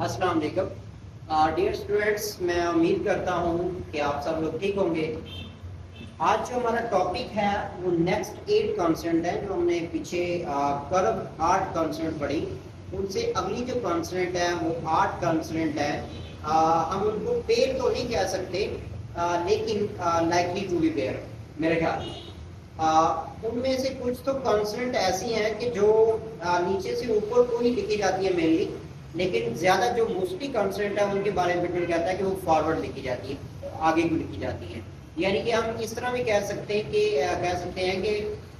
अस्सलाम वालेकुम dear students, मैं उम्मीद करता हूँ कि आप सब लोग ठीक होंगे। आज जो हमारा टॉपिक है वो नेक्स्ट 8 कॉन्सेंट है जो हमने पीछे कर्व 8 कॉन्सेंट पढ़ी। उनसे अगली जो कॉन्सेंट है वो 8 कॉन्सेंट है। हम उनको पेयर तो नहीं कह सकते, लेकिन लाइकली टू बी पेयर मेरे ख्याल में। उनमें से कुछ तो कॉन्सेंट ऐसी हैं कि जो नीचे से ऊपर को ही लिखी जाती है मेनली, लेकिन ज्यादा जो मोस्टली कॉन्सेंट है उनके बारे में बिल्कुल कहता है कि वो फॉरवर्ड लिखी जाती है, आगे को लिखी जाती है। यानी कि हम इस तरह भी कह सकते हैं कि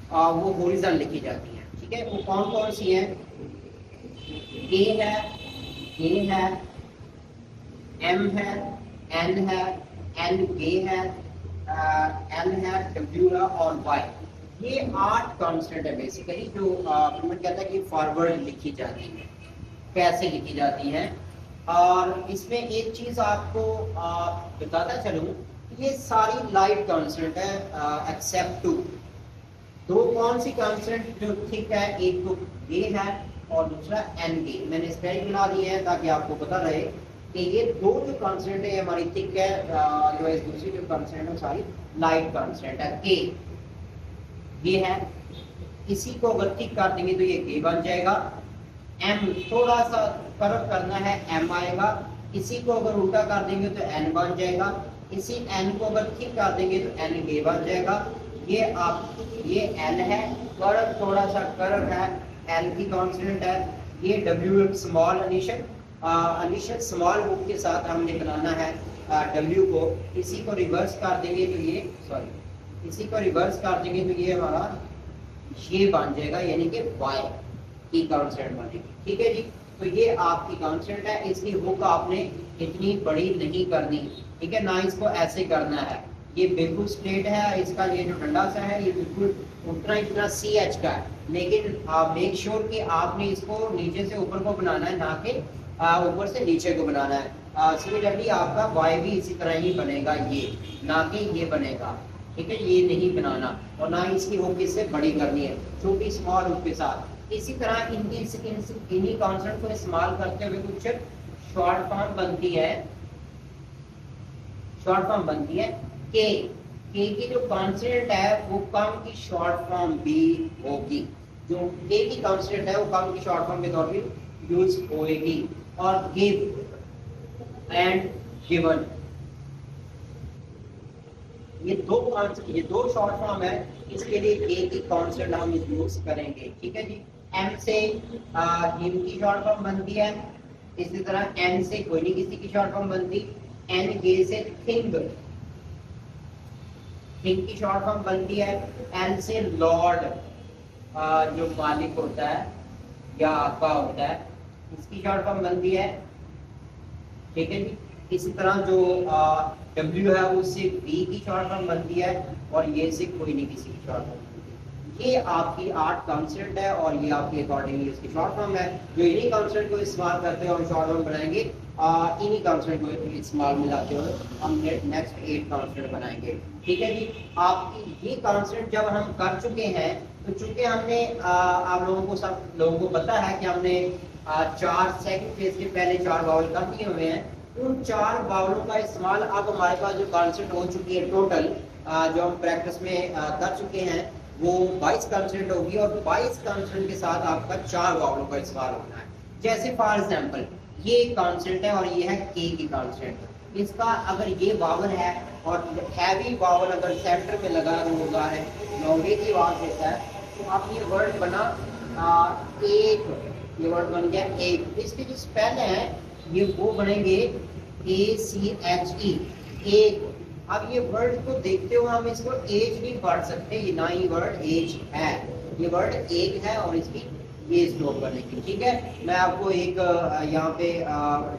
वो हॉरिजॉन्टल लिखी जाती है। ठीक है, वो कौन कौन सी है? ए है, एम है, एन है, एन के है, एल है, डब्ल्यू है और वाई। ये 8 कॉन्स्टेंट है बेसिकली जो कहता है कि फॉरवर्ड लिखी जाती है, कैसे लिखी जाती है। और इसमें एक चीज आपको बताता चलूं, ये सारी लाइट कॉन्स्टेंट है एक्सेप्ट दो कौन सी कॉन्स्टेंट जो थिक है, एक तो ए है और दूसरा एन के। मैंने स्पेलिंग बना दी है ताकि आपको पता रहे कि ये दो जो कॉन्स्टेंट है हमारी थिक है, जो है दूसरी जो कॉन्स्टेंट है सारी लाइट कॉन्स्टेंट है। के ये है, इसी को अगर थिक कर देंगे तो ये के बन जाएगा। एम थोड़ा सा कर्व करना है, एम आएगा। इसी को अगर उल्टा कर देंगे तो एन बन जाएगा। इसी एन को अगर थिक कर देंगे तो एन के बन जाएगा। ये एल है, कर्व थोड़ा सा कर्व है, एल की कॉन्स्टेंट है। ये W small initial small book के साथ हमने बनाना है डब्ल्यू को। इसी को रिवर्स कर देंगे तो ये हमारा ये बन जाएगा, यानी कि वाई की कॉन्स्टेंट बनेगी। ठीक है जी, तो ये आपकी कॉन्स्टेंट है। इसकी हुक आपने इतनी बड़ी नहीं करनी, ठीक है ना, इसको ऐसे करना है। ये बिल्कुल स्ट्रेट है, इसका ये जो डंडा सा है ये बिल्कुल उतना इतना सी एच का है, लेकिन मेक श्योर कि आपने इसको नीचे से ऊपर को बनाना है, ना कि ऊपर से नीचे को बनाना है। सिमिलरली आपका वाई भी इसी तरह ही बनेगा, ये ना कि ये बनेगा। ठीक है, ये नहीं बनाना, और ना इसकी हुक इससे बड़ी करनी है, छोटी स्मॉल हुक के साथ। इसी तरह इन्हीं कॉन्सेप्ट को इस्तेमाल करते हुए कुछ शॉर्ट फॉर्म बनती है के की जो कॉन्सेप्ट है वो कम की शॉर्ट फॉर्म भी होगी। जो के की कॉन्सेप्ट है वो कम की शॉर्ट फॉर्म के तौर पर यूज होएगी। और गिव एंड गिवन, ये दो शॉर्ट फॉर्म है, इसके लिए के की कॉन्सेप्ट हम यूज करेंगे। ठीक है जी, एम से गिव की शॉर्ट फॉर्म बनती है, इसी तरह एन से कोई नहीं किसी की शॉर्ट फॉर्म बनती। एन के से थिंग की शॉर्ट फॉर्म बनती है। एल से लॉर्ड, जो मालिक होता है या आका होता है, इसकी शॉर्ट फॉर्म बनती है। ठीक है जी, इसी तरह जो डब्ल्यू है उससे बी की शॉर्ट फॉर्म बनती है, और ये से कोई नहीं किसी की शॉर्ट फॉर्म। ये आपकी 8 कॉन्सेप्ट है और ये आपके अकॉर्डिंगली इसकी शॉर्ट फॉर्म है। जो इन्हीं कॉन्सेप्ट को इस्तेमाल करते हैं और शॉर्ट फॉर्म बनाएंगे, इन्हीं कॉन्सेप्ट को इस्तेमाल में लाते हुए हम नेक्स्ट 8 कॉन्सेप्ट बनाएंगे। ठीक है जी, आपकी ये कॉन्सेप्ट जब हम कर चुके हैं, तो चूंकि हमने आप सब लोगों को पता है कि हमने 4 सेकंड फेज के पहले 4 वावल कर दिए हुए हैं। उन 4 वावलों का इस्तेमाल अब हमारे पास जो कॉन्सेप्ट हो चुकी है टोटल, जो हम प्रैक्टिस में कर चुके हैं, वो 22 कॉन्सेप्ट होगी, और 22 कॉन्सेप्ट के साथ आपका 4 वावलों का इस्तेमाल होना है। जैसे फॉर एग्जांपल ये एक कॉन्सेप्ट है और ये है के की कॉन्सेप्ट। इसका अगर ये वावल है और हैवी वावल अगर सेंटर में लगा होगा है, लॉन्गे की आवाज देता है, तो आप ये वर्ड बना एक, ये वर्ड बन गया एक। इसके जो स्पेल है ये वो बनेंगे ACHE, एक। अब ये वर्ड को देखते हुए हम इसको एज नहीं पढ़ सकते, ये ना ही वर्ड एज है, ये वर्ड एक है और इसकी ये स्ट्रोक बनेगी। ठीक है, मैं आपको एक यहाँ पे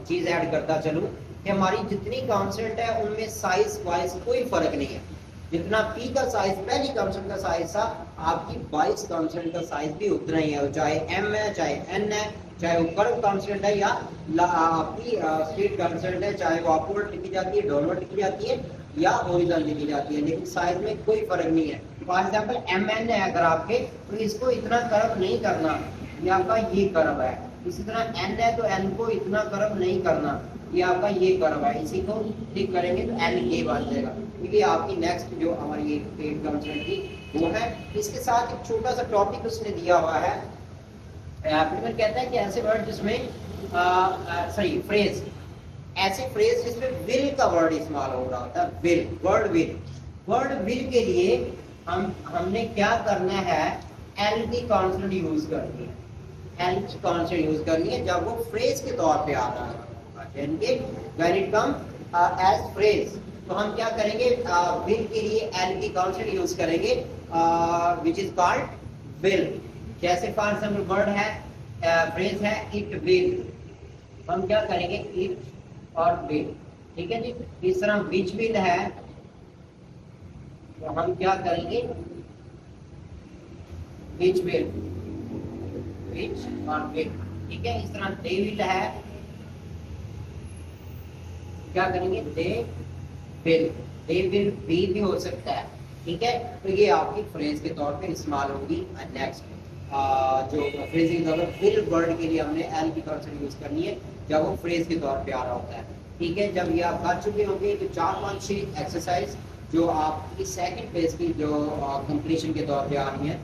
चीज ऐड करता चलूं कि हमारी जितनी कॉन्सेप्ट है उनमें साइज वाइज कोई फर्क नहीं है। जितना पी का साइज पहली कॉन्सेप्ट का साइज था, आपकी 22 कॉन्सेप्ट का साइज भी उतना ही है, चाहे एम है, चाहे एन है, चाहे वो कर्व कॉन्सेप्ट है या आपकी स्ट्रेट कॉन्सेप्ट है, चाहे वो अपवर्ड लिखी जाती है, डाउनवर्ड लिखी जाती है या हॉरिजॉन्टल लिखी जाती है, लेकिन साइज में कोई फर्क नहीं है। फॉर एग्जांपल एम एन है अगर आपके, तो इसको इतना कर्व नहीं करना, ये आपका ये कर्व है, इसी तरह एन है तो एन को इतना कर्व नहीं करना, ये आपका ये कर्व है, इसी को क्लिक करेंगे तो एन ए बन जाएगा, क्योंकि आपकी नेक्स्ट जो हमारी ये पेड कांस्टेंट थी वो है। इसके साथ एक छोटा सा टॉपिक उसने दिया हुआ है, एप्लीमेंट कहता है कि ऐसे वर्ड जिसमें सॉरी फ्रेज, ऐसे फ्रेज जिसमें विल का वर्ड इस्तेमाल हो रहा होता है, will, word will. Word will के लिए हमने क्या करना है, एल की कॉन्स्टेंट यूज करनी है, एल की कॉन्स्टेंट यूज करनी है जब वो फ्रेज के तौर पे आ रहा है, when it come as phrase. तो हम क्या करेंगे, विल के लिए एल की कांस्टेंट यूज करेंगे विच इज कॉल्ड विल। जैसे फॉर एग्जांपल वर्ड है, फ्रेज है इट विल, हम क्या करेंगे इट और विल, ठीक है जी। इस तरह विच विल है तो हम क्या करेंगे विच विल, विच और विल, ठीक है। इस तरह दे विल है, क्या करेंगे दे विल, दे विल भी हो सकता है, ठीक है। तो ये आपकी फ्रेज के तौर पे इस्तेमाल होगी। नेक्स्ट जो फ्रेजिंग विल वर्ड के लिए हमने एल की कॉन्स्टेंट यूज करनी है जब वो फ्रेज के तौर पे आ रहा होता है, ठीक है। जब ये आप कर चुके होंगे तो 4-5-6 एक्सरसाइज जो आपकी सेकंड फेज की जो कंप्लीशन के तौर पे आ रही है,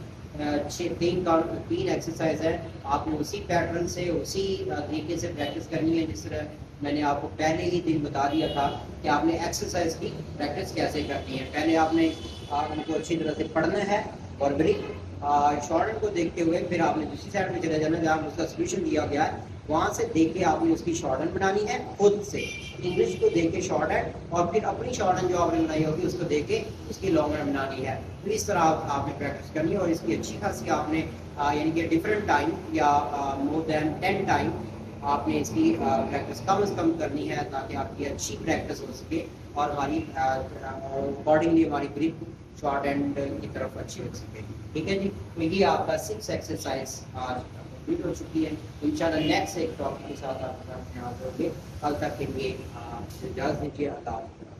3 एक्सरसाइज है, आपने उसी पैटर्न से उसी तरीके से प्रैक्टिस करनी है जिस तरह मैंने आपको पहले ही दिन बता दिया था कि आपने एक्सरसाइज की प्रैक्टिस कैसे करनी है। पहले आपने उनको अच्छी तरह से पढ़ना है और फिर शॉर्ट को देखते हुए फिर आपने दूसरी साइड में चले जाना जहाँ उसका सोल्यूशन दिया गया है, वहाँ से देख के आपने उसकी शॉर्टहैंड बनानी है खुद से, इंग्लिश को देख के शॉर्टहैंड और फिर अपनी शॉर्टहैंड जो आपने बनाई होगी उसको देख के उसकी लॉन्ग हैंड बनानी है। तो इस तरह आपने प्रैक्टिस करनी है और इसकी अच्छी खासी आपने यानी कि डिफरेंट टाइम या मोर देन 10 टाइम आपने इसकी प्रैक्टिस कम से कम करनी है ताकि आपकी अच्छी प्रैक्टिस हो सके और हमारी अकॉर्डिंगली हमारी ग्रिप शॉर्ट हैंड की तरफ अच्छी हो सके, ठीक है जी। तो ये आपका 6 एक्सरसाइज आज कंप्लीट हो चुकी है। इंशाल्लाह नेक्स्ट एक टॉपिक के साथ आपके साथ यहाँ होंगे, कल तक के लिए इजाज़त दीजिए। अल्लाह हाफ़िज़।